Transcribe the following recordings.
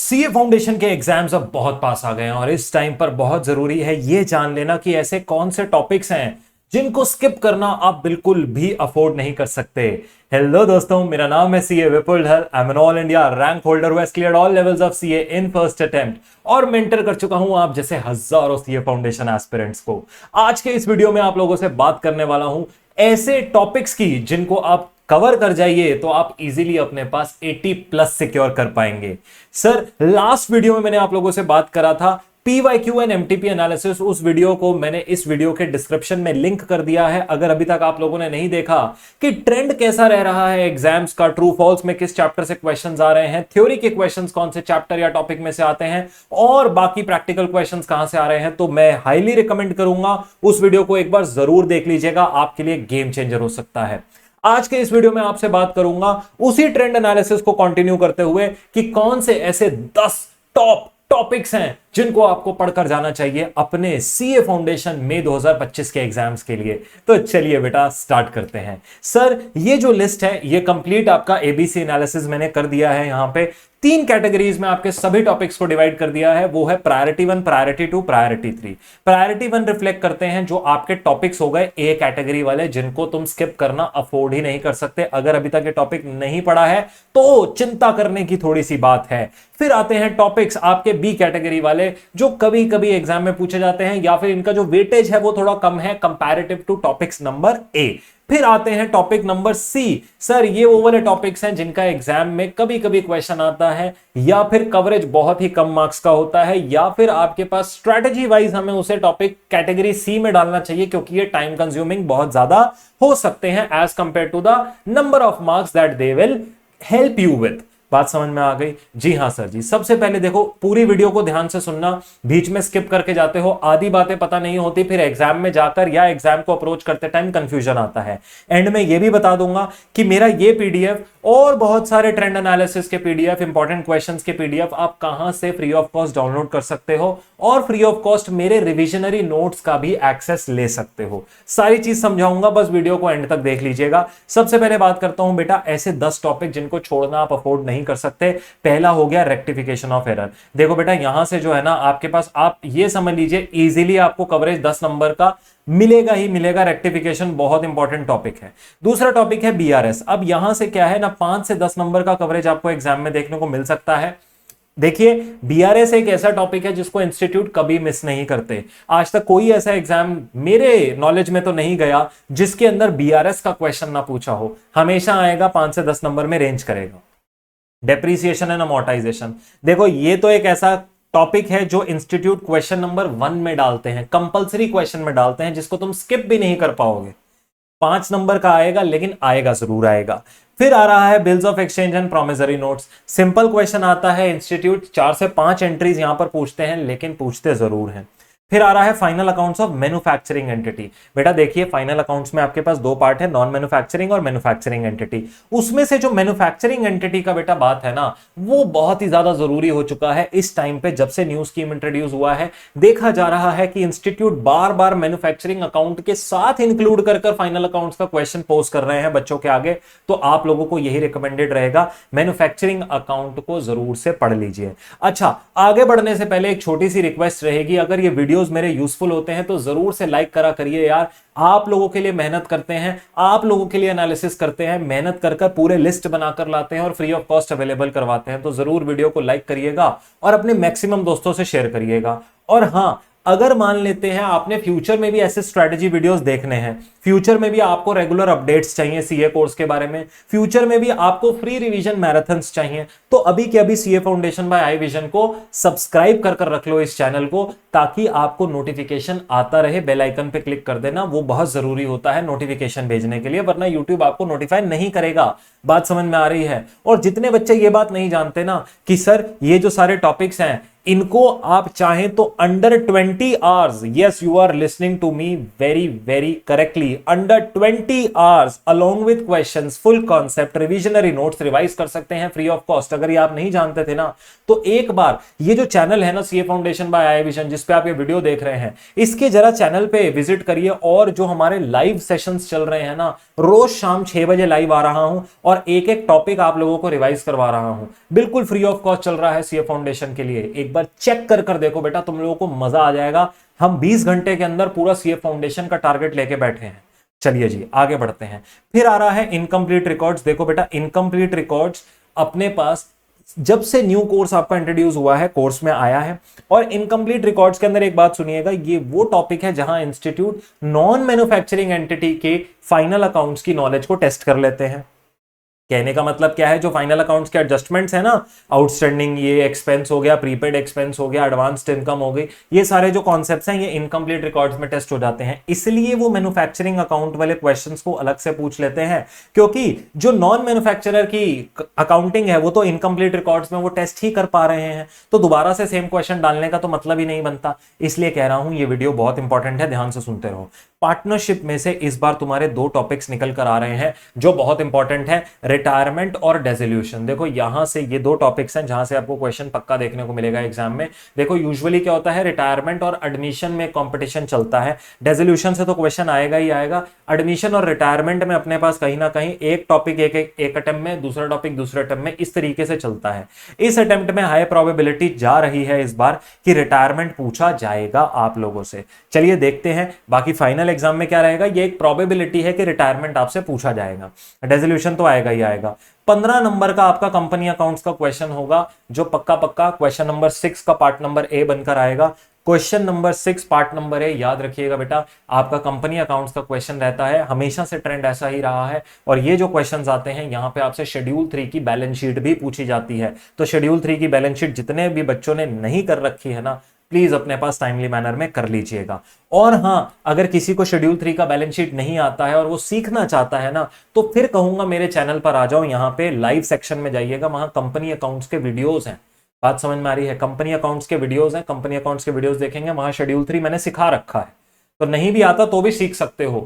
CA foundation के exams अब बहुत पास आ गए हैं और इस टाइम पर बहुत जरूरी है ये जान लेना कि ऐसे कौन से टॉपिक्स हैं जिनको स्किप करना आप बिल्कुल भी अफोर्ड नहीं कर सकते। हेलो दोस्तों, मेरा नाम है CA Vipul Dhar. I am an all India rank holder who has cleared all levels of CA in first attempt और मेंटर कर चुका हूं आप जैसे हजारों सीए फाउंडेशन एस्पिरेंट्स को। आज के इस वीडियो में आप लोगों से बात करने वाला हूं ऐसे टॉपिक्स की जिनको आप कवर कर जाइए तो आप इजीली अपने पास 80 प्लस सिक्योर कर पाएंगे। सर, लास्ट वीडियो में मैंने आप लोगों से बात करा था PYQ एंड MTP एनालिसिस। उस वीडियो को मैंने इस वीडियो के डिस्क्रिप्शन में लिंक कर दिया है। अगर अभी तक आप लोगों ने नहीं देखा कि ट्रेंड कैसा रह रहा है एग्जाम्स का, ट्रू फॉल्स में किस चैप्टर से क्वेश्चंस आ रहे हैं, थ्योरी के क्वेश्चंस कौन से चैप्टर या टॉपिक में से आते हैं और बाकी प्रैक्टिकल क्वेश्चंस कहां से आ रहे हैं, तो मैं हाईली रिकमेंड करूंगा उस वीडियो को एक बार जरूर देख लीजिएगा। आपके लिए गेम चेंजर हो सकता है। आज के इस वीडियो में आपसे बात करूंगा उसी ट्रेंड एनालिसिस को कंटिन्यू करते हुए कि कौन से ऐसे 10 टॉप टॉपिक्स हैं जिनको आपको पढ़कर जाना चाहिए अपने सीए फाउंडेशन में 2025 के एग्जाम्स के लिए। तो चलिए बेटा स्टार्ट करते हैं। सर, ये जो लिस्ट है ये कंप्लीट आपका एबीसी एनालिसिस मैंने कर दिया है। यहां पे 3 कैटेगरीज में आपके सभी टॉपिक्स को डिवाइड कर दिया है। वो है priority 1, priority 2, priority 3। Priority 1 reflect करते हैं जो आपके टॉपिक्स हो गए ए कैटेगरी वाले, जिनको तुम स्किप करना अफोर्ड ही नहीं कर सकते। अगर अभी तक ये टॉपिक नहीं पढ़ा है तो चिंता करने की थोड़ी सी बात है। फिर आते हैं टॉपिक्स आपके बी कैटेगरी वाले जो कभी कभी एग्जाम में पूछे जाते हैं या फिर इनका जो वेटेज है वो थोड़ा कम है comparative to topics number A. फिर आते हैं टॉपिक नंबर सी। सर, ये वो वाले टॉपिक्स हैं जिनका एग्जाम में कभी कभी क्वेश्चन आता है या फिर कवरेज बहुत ही कम मार्क्स का होता है या फिर आपके पास स्ट्रेटजी वाइज हमें उसे टॉपिक कैटेगरी सी में डालना चाहिए क्योंकि ये टाइम कंज्यूमिंग बहुत ज्यादा हो सकते हैं as compare to the number of marks that they will help you with. बात समझ में आ गई? जी हां सर जी। सबसे पहले देखो, पूरी वीडियो को ध्यान से सुनना, बीच में स्किप करके जाते हो, आधी बातें पता नहीं होती, फिर एग्जाम में जाकर या एग्जाम को अप्रोच करते टाइम कंफ्यूजन आता है। एंड में यह भी बता दूंगा कि मेरा ये पीडीएफ और बहुत सारे ट्रेंड एनालिसिस के पीडीएफ, इंपॉर्टेंट क्वेश्चंस के पीडीएफ आप कहां से फ्री ऑफ कॉस्ट डाउनलोड कर सकते हो और फ्री ऑफ कॉस्ट मेरे रिविजनरी नोट्स का भी एक्सेस ले सकते हो। सारी चीज समझाऊंगा, बस वीडियो को एंड तक देख लीजिएगा। सबसे पहले बात करता हूं बेटा ऐसे 10 टॉपिक जिनको छोड़ना आप अफोर्ड नहीं कर सकते। पहला हो गया रेक्टिफिकेशन ऑफ एरर। देखो बेटा, यहां से जो है ना आपके पास, आप ये समझ लीजिए इजीली आपको कवरेज 10 नंबर का मिलेगा ही मिलेगा। रेक्टिफिकेशन बहुत इंपॉर्टेंट टॉपिक है। दूसरा टॉपिक है बीआरएस। अब यहां से क्या है ना, 5 से 10 नंबर का कवरेज आपको एग्जाम में देखने को मिल सकता है। देखिए, बीआरएस एक ऐसा टॉपिक है जिसको इंस्टीट्यूट कभी मिस नहीं करते। आज तक कोई ऐसा एग्जाम मेरे नॉलेज में तो नहीं गया जिसके अंदर बीआरएस का क्वेश्चन ना पूछा हो। हमेशा आएगा, 5 से 10 नंबर में रेंज करेगा। डेप्रीसिएशन एंड अमोर्टाइजेशन, देखो ये तो एक ऐसा टॉपिक है जो इंस्टीट्यूट क्वेश्चन नंबर 1 में डालते हैं, कंपलसरी क्वेश्चन में डालते हैं, जिसको तुम स्किप भी नहीं कर पाओगे। 5 नंबर का आएगा, लेकिन आएगा जरूर आएगा। फिर आ रहा है bills of exchange and promissory notes. Simple question आता है, इंस्टीट्यूट 4 से 5 एंट्रीज यहां पर पूछते हैं, लेकिन पूछते जरूर हैं। फिर आ रहा है final accounts of manufacturing entity. बेटा देखिए, फाइनल अकाउंट्स में आपके पास 2 पार्ट है, नॉन मैन्युफैक्चरिंग और मैन्युफैक्चरिंग एंटिटी। उसमें से जो मैन्युफैक्चरिंग एंटिटी का बेटा बात है ना, वो बहुत ही ज्यादा जरूरी हो चुका है इस टाइम पे। जब से न्यू स्कीम इंट्रोड्यूस हुआ है, देखा जा रहा है कि इंस्टीट्यूट बार बार मैन्युफैक्चरिंग अकाउंट के साथ इंक्लूड कर फाइनल अकाउंट्स का क्वेश्चन पोस्ट कर रहे हैं बच्चों के आगे। तो आप लोगों को यही रिकमेंडेड रहेगा, मैन्युफैक्चरिंग अकाउंट को जरूर से पढ़ लीजिए। अच्छा, आगे बढ़ने से पहले एक छोटी सी रिक्वेस्ट रहेगी, अगर ये वीडियोस मेरे यूजफुल होते हैं तो जरूर से लाइक करा करिए यार। आप लोगों के लिए मेहनत करते हैं, आप लोगों के लिए एनालिसिस करते हैं, मेहनत कर पूरे लिस्ट बनाकर लाते हैं और फ्री ऑफ कॉस्ट अवेलेबल करवाते हैं। तो जरूर वीडियो को लाइक करिएगा और अपने मैक्सिमम दोस्तों से शेयर करिएगा। और हां, अगर मान लेते हैं आपने फ्यूचर में भी ऐसे स्ट्रेटजी वीडियोस देखने हैं, फ्यूचर में भी आपको रेगुलर अपडेट्स चाहिए सीए कोर्स के बारे में, फ्यूचर में भी आपको फ्री रिवीजन मैराथन्स चाहिए, तो अभी के अभी CA foundation bye eye vision को सब्सक्राइब कर रख लो इस चैनल को, ताकि आपको नोटिफिकेशन आता रहे। बेल आइकन पे क्लिक कर देना, वो बहुत जरूरी होता है नोटिफिकेशन भेजने के लिए, वरना यूट्यूब आपको नोटिफाई नहीं करेगा। बात समझ में आ रही है? और जितने बच्चे ये बात नहीं जानते ना कि सर ये जो सारे टॉपिक्स हैं इनको आप चाहें तो under 20 hours, yes you are listening to me very very correctly, under 20 hours along with questions, full concept, revisionary notes revise कर सकते हैं फ्री ऑफ कॉस्ट। अगर ये आप नहीं जानते थे ना, तो एक बार ये जो चैनल है ना CA foundation bye eye vision, जिस पे आप ये वीडियो देख रहे हैं, इसके जरा चैनल पे विजिट करिए। और जो हमारे लाइव सेशंस चल रहे हैं ना, रोज शाम 6 बजे लाइव आ रहा हूं और एक एक टॉपिक आप लोगों को रिवाइज करवा रहा हूं, बिल्कुल फ्री ऑफ कॉस्ट चल रहा है सीए फाउंडेशन के लिए। एक बार चेक कर देखो बेटा, तुम लोगों को मजा आ जाएगा। हम 20 घंटे के अंदर पूरा सीए फाउंडेशन का टारगेट लेके बैठे हैं। चलिए जी आगे बढ़ते हैं। फिर आ रहा है इनकम्प्लीट रिकॉर्ड्स। देखो बेटा, इनकम्प्लीट रिकॉर्ड्स अपने पास जब से न्यू कोर्स आपका इंट्रोड्यूस हुआ है, कोर्स में आया है। और इनकम्प्लीट रिकॉर्ड्स के अंदर एक बात सुनिएगा, ये वो टॉपिक है जहां इंस्टीट्यूट नॉन मैन्युफैक्चरिंग एंटिटी के फाइनल अकाउंट्स की नॉलेज को टेस्ट कर लेते हैं। कहने का मतलब क्या है, जो फाइनल अकाउंट्स के एडजस्टमेंट्स है ना, आउटस्टैंडिंग ये एक्सपेंस हो गया, प्रीपेड एक्सपेंस हो गया, एडवांस्ड इनकम हो गई, ये सारे जो कॉन्सेप्ट्स हैं ये इनकम्प्लीट रिकॉर्ड्स में टेस्ट हो जाते हैं। इसलिए वो मैन्युफैक्चरिंग अकाउंट वाले क्वेश्चंस को अलग से पूछ लेते हैं, क्योंकि जो नॉन मैन्युफैक्चरर की अकाउंटिंग है वो तो इनकम्प्लीट रिकॉर्ड्स में वो टेस्ट ही कर पा रहे हैं, तो दोबारा से सेम क्वेश्चन डालने का तो मतलब ही नहीं बनता। इसलिए कह रहा हूं ये वीडियो बहुत इंपॉर्टेंट है, ध्यान से सुनते रहो। पार्टनरशिप में से इस बार तुम्हारे दो टॉपिक्स निकल कर आ रहे हैं जो बहुत इंपॉर्टेंट है, रिटायरमेंट और डेसोल्यूशन। देखो यहां से ये दो टॉपिक्स हैं जहां से आपको क्वेश्चन पक्का देखने को मिलेगा एग्जाम में। देखो यूजुअली क्या होता है, रिटायरमेंट और एडमिशन में कंपटीशन चलता है, डेसोल्यूशन से तो क्वेश्चन आएगा ही आएगा। एडमिशन और रिटायरमेंट में अपने पास कहीं ना कहीं एक टॉपिक एक अटेम्प्ट में, दूसरा टॉपिक दूसरे अटेम्प्ट में, इस तरीके से चलता है। इस अटेम्प्ट में हाई प्रोबेबिलिटी जा रही है इस बार कि रिटायरमेंट पूछा जाएगा आप लोगों से। चलिए देखते हैं, बाकी फाइनल एग्जाम में क्या रहेगा। ये एक प्रोबेबिलिटी है कि रिटायरमेंट आपसे पूछा जाएगा, डेसोल्यूशन तो आएगा ही आएगा। 15 नंबर का आपका कंपनी अकाउंट्स का क्वेश्चन होगा, जो पक्का पक्का क्वेश्चन नंबर 6 का पार्ट नंबर ए बनकर आएगा। Question number 6 part number A, याद रखिएगा बेटा, आपका कंपनी अकाउंट्स का क्वेश्चन रहता है, हमेशा से ट्रेंड ऐसा ही रहा है। और ये जो क्वेश्चंस आते हैं यहाँ पे आपसे शेड्यूल 3 की बैलेंस शीट भी पूछी जाती है। तो शेड्यूल 3 की बैलेंस शीट जितने भी बच्चों ने नहीं कर रखी है ना, प्लीज अपने पास टाइमली मैनर में कर लीजिएगा। और हां, अगर किसी को शेड्यूल 3 का बैलेंस शीट नहीं आता है और वो सीखना चाहता है ना, तो फिर कहूंगा मेरे चैनल पर आ जाओ, यहाँ पे लाइव सेक्शन में जाइएगा, वहां कंपनी अकाउंट्स के वीडियोस हैं। बात समझ में आ रही है? कंपनी अकाउंट्स के वीडियोस हैं, कंपनी अकाउंट्स के वीडियोस देखेंगे, वहां शेड्यूल 3 मैंने सिखा रखा है, तो नहीं भी आता तो भी सीख सकते हो।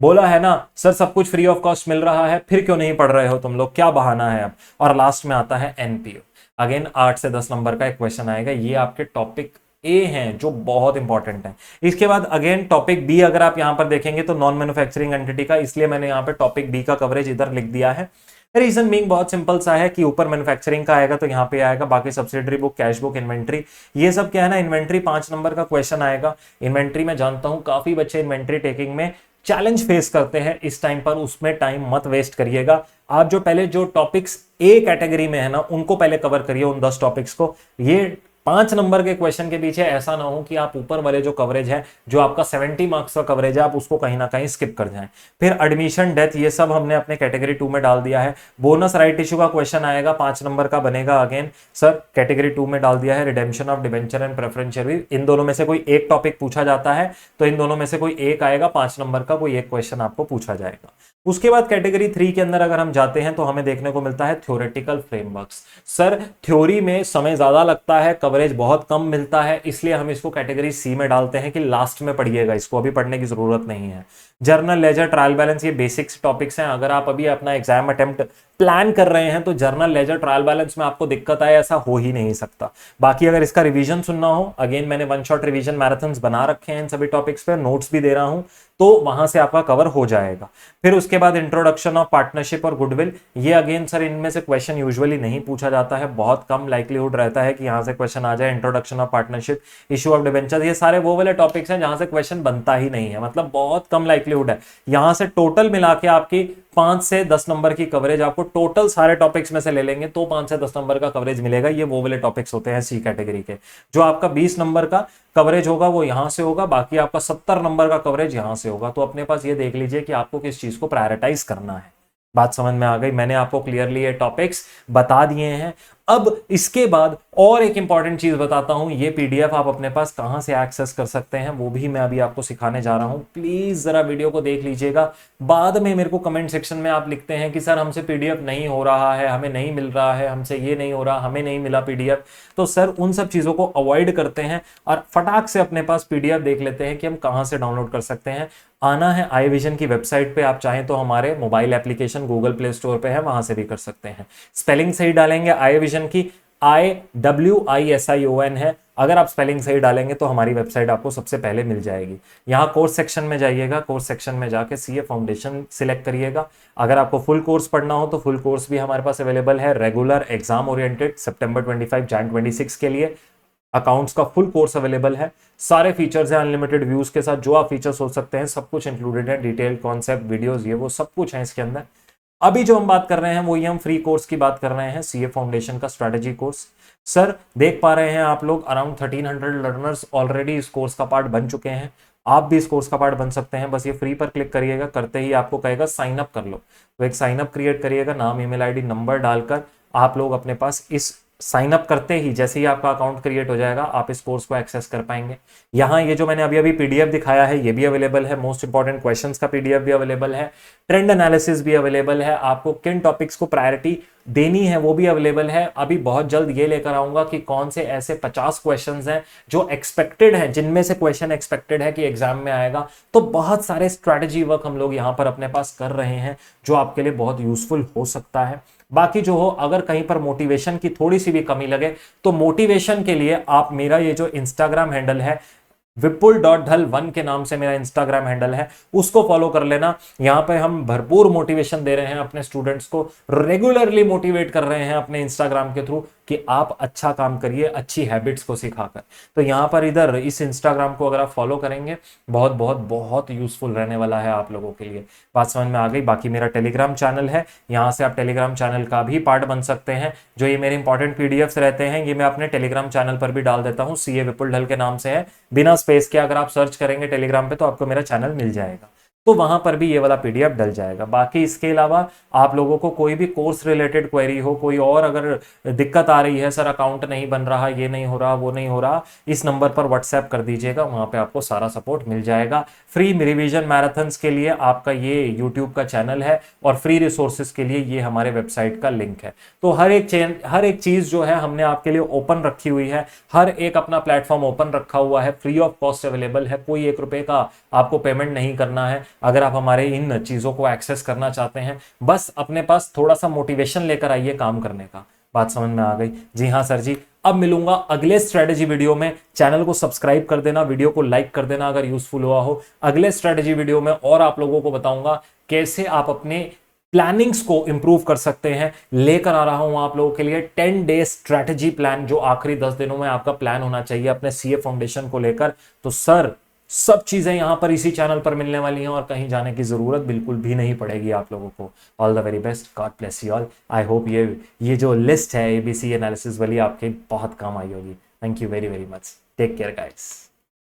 बोला है ना सर सब कुछ फ्री ऑफ कॉस्ट मिल रहा है, फिर क्यों नहीं पढ़ रहे हो तुम लोग, क्या बहाना है अब। और लास्ट में आता है एनपीओ। अगेन 8 से 10 नंबर का एक क्वेश्चन आएगा, ये आपके टॉपिक ए हैं जो बहुत इंपॉर्टेंट है। इसके बाद अगेन टॉपिक बी अगर आप यहां पर देखेंगे तो नॉन मैन्युफैक्चरिंग एंटिटी का, इसलिए मैंने यहां पे टॉपिक बी का कवरेज इधर लिख दिया है। रीजन बीइंग बहुत सिंपल सा है कि ऊपर मैन्युफैक्चरिंग का आएगा तो यहाँ पे आएगा, बाकी subsidiary book, cash book, inventory, ये सब क्या है ना, इन्वेंट्री 5 नंबर का क्वेश्चन आएगा। इन्वेंट्री में जानता हूं काफी बच्चे इन्वेंट्री टेकिंग में चैलेंज फेस करते हैं इस टाइम पर, उसमें टाइम मत वेस्ट करिएगा। आप जो पहले जो टॉपिक्स ए कैटेगरी में है ना, उनको पहले कवर करिए, उन 10 टॉपिक्स को। ये 5 नंबर के क्वेश्चन के पीछे ऐसा ना हो कि आप ऊपर वाले जो कवरेज है, जो आपका 70 मार्क्स का कवरेज है, आप उसको कहीं ना कहीं स्किप कर जाएं। फिर एडमिशन, डेथ, ये सब हमने अपने कैटेगरी 2 में डाल दिया है। बोनस राइट इशू का क्वेश्चन आएगा, 5 नंबर का बनेगा, अगेन सर कैटेगरी 2 में डाल दिया है। Redemption of debenture and preferential, इन दोनों में से कोई एक टॉपिक पूछा जाता है तो इन दोनों में से कोई एक आएगा, 5 नंबर का कोई एक क्वेश्चन आपको पूछा जाएगा। उसके बाद कैटेगरी 3 के अंदर अगर हम जाते हैं तो हमें देखने को मिलता है थ्योरेटिकल फ्रेमवर्क्स। सर थ्योरी में समय ज्यादा लगता है, कवरेज बहुत कम मिलता है, इसलिए हम इसको कैटेगरी सी में डालते हैं कि लास्ट में पढ़िएगा, इसको अभी पढ़ने की जरूरत नहीं है। जर्नल लेजर, ट्रायल बैलेंस, ये बेसिक्स टॉपिक्स हैं। अगर आप अभी अपना एग्जाम अटेम्प्ट प्लान कर रहे हैं तो जर्नल लेजर ट्रायल बैलेंस में आपको दिक्कत आए ऐसा हो ही नहीं सकता। बाकी अगर इसका रिवीजन सुनना हो, अगेन मैंने वन शॉट रिवीजन मैराथन्स बना रखे हैं इन सभी टॉपिक्स पे, नोट्स भी दे रहा हूं, तो वहां से आपका कवर हो जाएगा। फिर उसके बाद इंट्रोडक्शन ऑफ पार्टनरशिप और गुडविल, ये अगेन सर इनमें से क्वेश्चन यूजुअली नहीं पूछा जाता है, बहुत कम लाइक्लीहुड रहता है कि यहां से क्वेश्चन आ जाए। Introduction of partnership, issue of debenture, ये सारे वो वाले टॉपिक्स हैं जहां से क्वेश्चन बनता ही नहीं है, मतलब बहुत कम लाइक्लीहुड है। यहां से टोटल मिला के आपकी 5 से 10 नंबर की कवरेज आपको टोटल सारे टॉपिक्स में से ले लेंगे तो 5 से 10 नंबर का कवरेज मिलेगा। ये वो वाले टॉपिक्स होते हैं सी कैटेगरी के। जो आपका 20 नंबर का कवरेज होगा वो यहां से होगा, बाकी आपका 70 नंबर का कवरेज यहां से होगा। तो अपने पास ये देख लीजिए कि आपको किस चीज को प्रायोरिटाइज करना है। बात समझ में आ गई? मैंने आपको क्लियरली ये टॉपिक्स बता दिए हैं। अब इसके बाद और एक इंपॉर्टेंट चीज बताता हूं, ये पीडीएफ आप अपने पास कहां से एक्सेस कर सकते हैं वो भी मैं अभी आपको सिखाने जा रहा हूं। प्लीज जरा वीडियो को देख लीजिएगा। बाद में मेरे को कमेंट सेक्शन में आप लिखते हैं कि सर हमसे पीडीएफ नहीं हो रहा है, हमें नहीं मिल रहा है, हमसे ये नहीं हो रहा, हमें नहीं मिला पीडीएफ। तो सर उन सब चीजों को अवॉइड करते हैं और फटाक से अपने पास पीडीएफ देख लेते हैं कि हम कहां से डाउनलोड कर सकते हैं। आना है आई विजन की वेबसाइट पे, आप चाहें तो हमारे mobile application Google play store पे है, वहां से भी कर सकते हैं। स्पेलिंग सही डालेंगे आई विजन की, IWISION है। अगर आप स्पेलिंग सही डालेंगे तो हमारी वेबसाइट आपको सबसे पहले मिल जाएगी। यहाँ कोर्स सेक्शन में जाइएगा, कोर्स सेक्शन में जाके सीए फाउंडेशन सिलेक्ट करिएगा। अगर आपको फुल कोर्स पढ़ना हो तो फुल कोर्स भी हमारे पास अवेलेबल है। रेगुलर एग्जाम ओरिएंटेड सितंबर 25 जन 26 के लिए अकाउंट्स का फुल कोर्स अवेलेबल है। सारे फीचर्स हैं अनलिमिटेड व्यूज के साथ, जो आप फीचर्स हो सकते हैं सब कुछ इंक्लूडेड है। डिटेल कॉन्सेप्ट वीडियोस ये वो सब कुछ है इसके अंदर। अभी जो हम बात कर रहे हैं वो ये हम फ्री कोर्स की बात कर रहे हैं, सीए फाउंडेशन का स्ट्रेटेजी कोर्स। सर देख पा रहे हैं आप लोग अराउंड 1300 लर्नर्स ऑलरेडी इस कोर्स का पार्ट बन चुके हैं। आप भी इस कोर्स का पार्ट बन सकते हैं। बस ये फ्री पर क्लिक करिएगा, करते ही आपको कहेगा साइन अप कर लो। तो एक साइन अप क्रिएट करिएगा, नाम ईमेल आईडी नंबर डालकर आप लोग अपने पास इस साइन अप करते ही जैसे ही आपका अकाउंट क्रिएट हो जाएगा आप इस कोर्स को एक्सेस कर पाएंगे। यहाँ ये जो मैंने अभी अभी पीडीएफ दिखाया है ये भी अवेलेबल है। मोस्ट इंपॉर्टेंट क्वेश्चंस का पीडीएफ भी अवेलेबल है। ट्रेंड एनालिसिस भी अवेलेबल है। आपको किन टॉपिक्स को प्रायोरिटी देनी है वो भी अवेलेबल है। अभी बहुत जल्द ये लेकर आऊंगा कि कौन से ऐसे 50 क्वेश्चंस हैं जो एक्सपेक्टेड हैं, जिनमें से क्वेश्चन एक्सपेक्टेड है कि एग्जाम में आएगा। तो बहुत सारे स्ट्रैटेजी वर्क हम लोग यहाँ पर अपने पास कर रहे हैं जो आपके लिए बहुत यूजफुल हो सकता है। बाकी जो हो, अगर कहीं पर मोटिवेशन की थोड़ी सी भी कमी लगे तो मोटिवेशन के लिए आप मेरा ये जो इंस्टाग्राम हैंडल है विपुल.dhal1 के नाम से मेरा इंस्टाग्राम हैंडल है, उसको फॉलो कर लेना। यहाँ पे हम भरपूर मोटिवेशन दे रहे हैं अपने स्टूडेंट्स को, रेगुलरली मोटिवेट कर रहे हैं अपने इंस्टाग्राम के थ्रू कि आप अच्छा काम करिए अच्छी हैबिट्स को सिखाकर। तो यहाँ पर इधर इस इंस्टाग्राम को अगर आप फॉलो करेंगे बहुत बहुत बहुत यूजफुल रहने वाला है आप लोगों के लिए। बात समझ में आ गई। बाकी मेरा टेलीग्राम चैनल है, यहाँ से आप टेलीग्राम चैनल का भी पार्ट बन सकते हैं। जो ये मेरे इंपॉर्टेंट पीडीएफ्स रहते हैं ये मैं अपने टेलीग्राम चैनल पर भी डाल देता हूँ, सीए विपुल ढल के नाम से है, बिना स्पेस के। अगर आप सर्च करेंगे टेलीग्राम पे तो आपको मेरा चैनल मिल जाएगा, तो वहां पर भी ये वाला पीडीएफ डल जाएगा। बाकी इसके अलावा आप लोगों को कोई भी कोर्स रिलेटेड क्वेरी हो, कोई और अगर दिक्कत आ रही है, सर अकाउंट नहीं बन रहा, ये नहीं हो रहा, वो नहीं हो रहा, इस नंबर पर व्हाट्सएप कर दीजिएगा, वहां पे आपको सारा सपोर्ट मिल जाएगा। फ्री रिवीजन मैराथन्स के लिए आपका ये यूट्यूब का चैनल है और फ्री रिसोर्सेज के लिए ये हमारे वेबसाइट का लिंक है। तो हर एक चीज जो है हमने आपके लिए ओपन रखी हुई है, हर एक अपना प्लेटफॉर्म ओपन रखा हुआ है, फ्री ऑफ कॉस्ट अवेलेबल है। कोई 1 रुपए का आपको पेमेंट नहीं करना है अगर आप हमारे इन चीजों को एक्सेस करना चाहते हैं। बस अपने पास थोड़ा सा मोटिवेशन लेकर आइए काम करने का। बात समझ में आ गई? जी हाँ सर जी। अब मिलूंगा अगले स्ट्रेटेजी वीडियो में। चैनल को सब्सक्राइब कर देना, वीडियो को लाइक कर देना अगर यूजफुल हुआ हो। अगले स्ट्रेटेजी वीडियो में और आप लोगों को बताऊंगा कैसे आप अपने प्लानिंग्स को इंप्रूव कर सकते हैं। लेकर आ रहा हूं आप लोगों के लिए 10 डे स्ट्रेटेजी प्लान, जो आखिरी 10 दिनों में आपका प्लान होना चाहिए अपने सीए फाउंडेशन को लेकर। तो सर सब चीजें यहां पर इसी चैनल पर मिलने वाली हैं और कहीं जाने की जरूरत बिल्कुल भी नहीं पड़ेगी आप लोगों को। All the very best, God bless you all. I hope ये जो लिस्ट है एबीसी एनालिसिस वाली आपके बहुत काम आई होगी। Thank you very very much. Take care guys.